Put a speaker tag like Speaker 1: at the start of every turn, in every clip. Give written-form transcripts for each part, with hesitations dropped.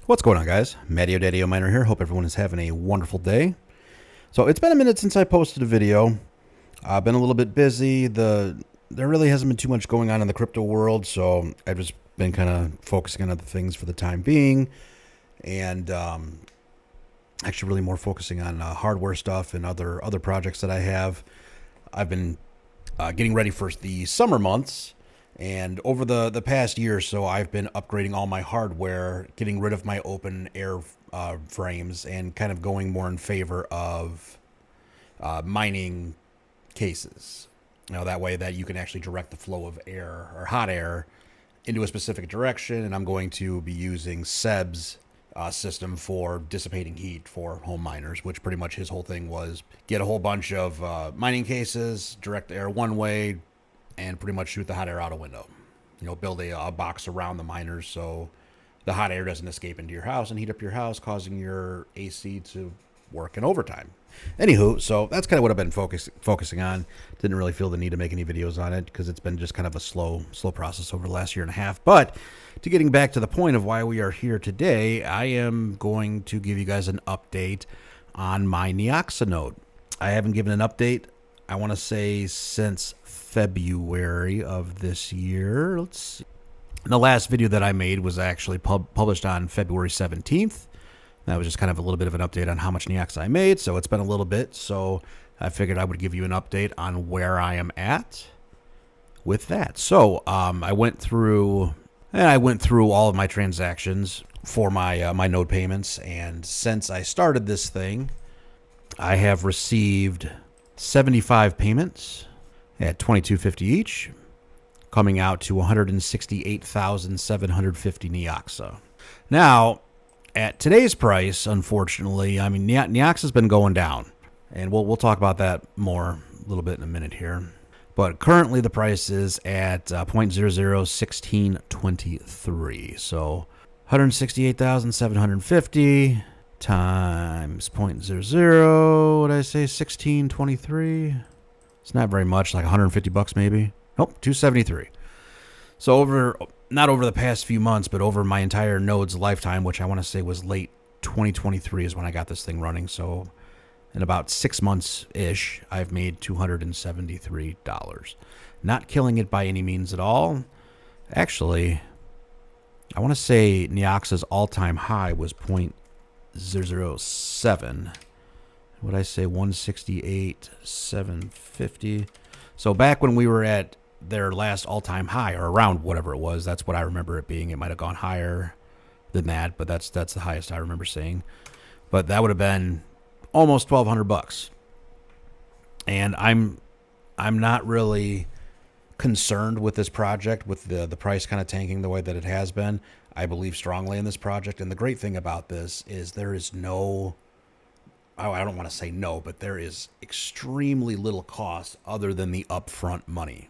Speaker 1: What's going on, guys? Mattio Daddy Miner here. Hope everyone is having a wonderful day. So it's been a minute since I posted a video. I've been a little bit busy. There really hasn't been too much going on in the crypto world, so I've just been kind of focusing on other things for the time being, and actually really more focusing on hardware stuff and other projects that I have. I've been getting ready for the summer months. And over the past year or so, I've been upgrading all my hardware, getting rid of my open air frames, and kind of going more in favor of mining cases. That way that you can actually direct the flow of air or hot air into a specific direction. And I'm going to be using Seb's system for dissipating heat for home miners, which pretty much his whole thing was get a whole bunch of mining cases, direct air one way, and pretty much shoot the hot air out a window. Build a box around the miners so the hot air doesn't escape into your house and heat up your house, causing your AC to work in overtime. Anywho, so that's kind of what I've been focusing on. Didn't really feel the need to make any videos on it because it's been just kind of a slow process over the last year and a half. But to getting back to the point of why we are here today, I am going to give you guys an update on my Neoxa node. I haven't given an update, I want to say, since February of this year. Let's see. The last video that I made was actually published on February 17th. That was just kind of a little bit of an update on how much Neoxa I made. So it's been a little bit. So I figured I would give you an update on where I am at with that. So I went through all of my transactions for my my node payments. And since I started this thing, I have received 75 payments at $22.50 each, coming out to 168,750 Neoxa. Now, at today's price, unfortunately, I mean, Neoxa's been going down, and we'll talk about that more a little bit in a minute here. But currently, the price is at 0.001623. So 168,750 times 0.00, what did I say, 1623? It's not very much, like 150 bucks maybe. Nope, 273. So not over the past few months, but over my entire node's lifetime, which I want to say was late 2023 is when I got this thing running. So in about 6 months-ish, I've made $273. Not killing it by any means at all. Actually, I want to say Neoxa's all-time high was 0.007. What did I say? 168,750. So back when we were at their last all-time high, or around whatever it was, that's what I remember it being. It might have gone higher than that, but that's the highest I remember seeing. But that would have been almost 1,200 bucks. And I'm not really concerned with this project, with the price kind of tanking the way that it has been. I believe strongly in this project, and the great thing about this is there is no, I don't want to say no, but there is extremely little cost other than the upfront money.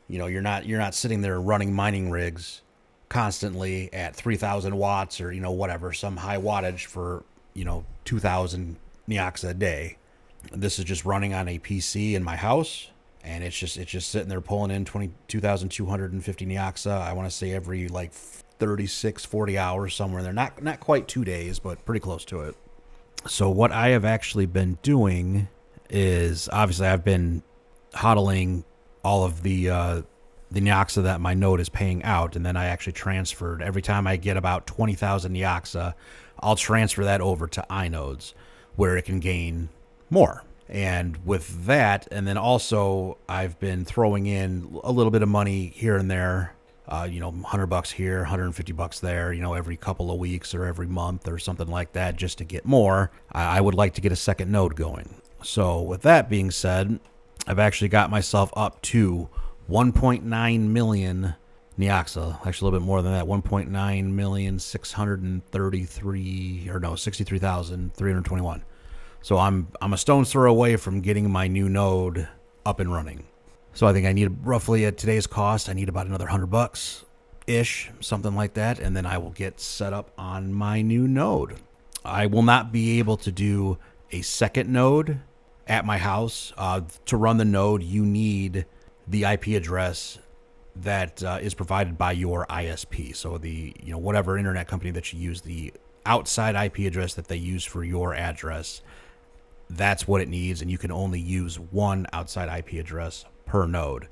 Speaker 1: You're not sitting there running mining rigs constantly at 3,000 watts or whatever, some high wattage for 2,000 Neoxa a day. This is just running on a PC in my house, and it's just sitting there pulling in 22,250 Neoxa. I want to say every like 36, 40 hours, somewhere in there. Not quite 2 days, but pretty close to it. So what I have actually been doing is, obviously I've been hodling all of the Neoxa that my node is paying out, and then I actually transferred. Every time I get about 20,000 Neoxa, I'll transfer that over to iNodes where it can gain more. And with that, and then also I've been throwing in a little bit of money here and there, $100 here, 150 bucks there, every couple of weeks or every month or something like that, just to get more. I would like to get a second node going. So with that being said, I've actually got myself up to 1.9 million Neoxa, actually a little bit more than that, 63,321. So I'm a stone's throw away from getting my new node up and running. So I think I need roughly, at today's cost, I need about another $100-ish, something like that, and then I will get set up on my new node. I will not be able to do a second node at my house. To run the node, you need the IP address that is provided by your ISP. So the, whatever internet company that you use, the outside IP address that they use for your address, that's what it needs, and you can only use one outside IP address per node.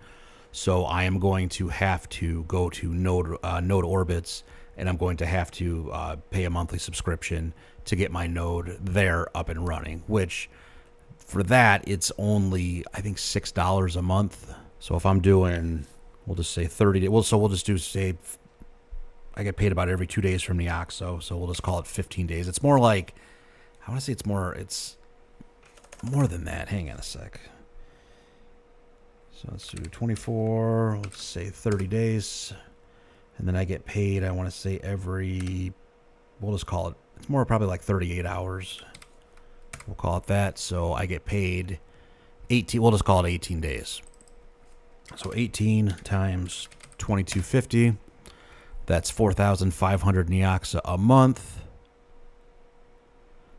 Speaker 1: So I am going to have to go to Node Orbits, and I'm going to have to pay a monthly subscription to get my node there up and running, which for that, it's only, I think, $6 a month. So if I'm doing, we'll just say 30 days. Well, so we'll just do, say, I get paid about every 2 days from Neoxa, so we'll just call it 15 days. It's more like, I want to say it's more than that. Hang on a sec. So let's do 24, let's say 30 days. And then I get paid, I want to say every, we'll just call it, it's more probably like 38 hours. We'll call it that. So I get paid 18, we'll just call it 18 days. So 18 times 2250, that's 4,500 Neoxa a month.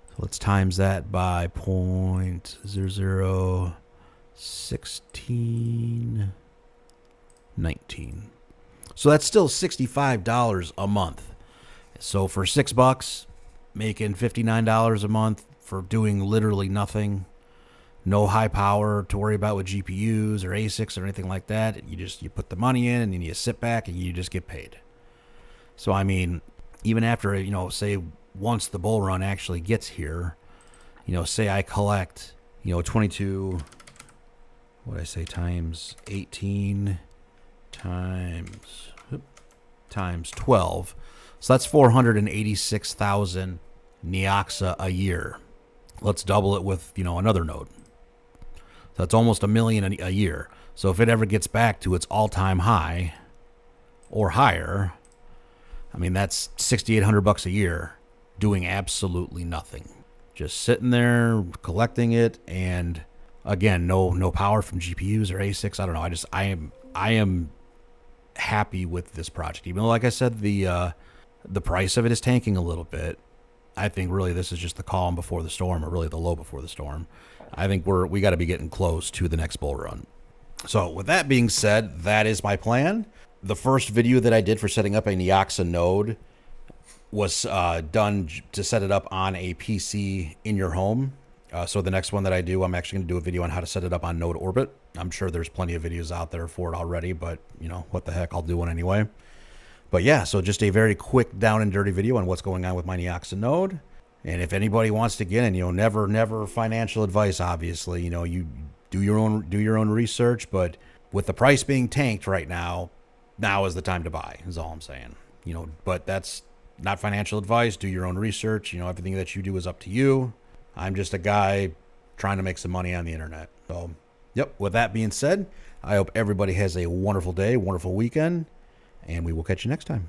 Speaker 1: So let's times that by 0.001619. So that's still $65 a month. So for $6, making $59 a month for doing literally nothing. No high power to worry about with GPUs or ASICs or anything like that. You put the money in and then you sit back and you just get paid. So I mean, even after, say once the bull run actually gets here, say I collect, 22, what did I say, times 18 times 12. So that's 486,000 Neoxa a year. Let's double it with, another node. So that's almost $1 million a year. So if it ever gets back to its all-time high or higher, I mean, that's $6,800 a year doing absolutely nothing. Just sitting there collecting it, and again, no power from GPUs or ASICs. I don't know. I am happy with this project. Even though, like I said, the price of it is tanking a little bit. I think really this is just the calm before the storm, or really the low before the storm. I think we got to be getting close to the next bull run. So with that being said, that is my plan. The first video that I did for setting up a Neoxa node was done to set it up on a PC in your home. So the next one that I do, I'm actually going to do a video on how to set it up on Node Orbit. I'm sure there's plenty of videos out there for it already, but what the heck, I'll do one anyway. But yeah, so just a very quick down and dirty video on what's going on with my Neoxa node. And if anybody wants to get in, never financial advice, obviously, you do your own research, but with the price being tanked right now is the time to buy, is all I'm saying. But that's not financial advice. Do your own research. Everything that you do is up to you. I'm just a guy trying to make some money on the internet. So, yep, with that being said, I hope everybody has a wonderful day, wonderful weekend, and we will catch you next time.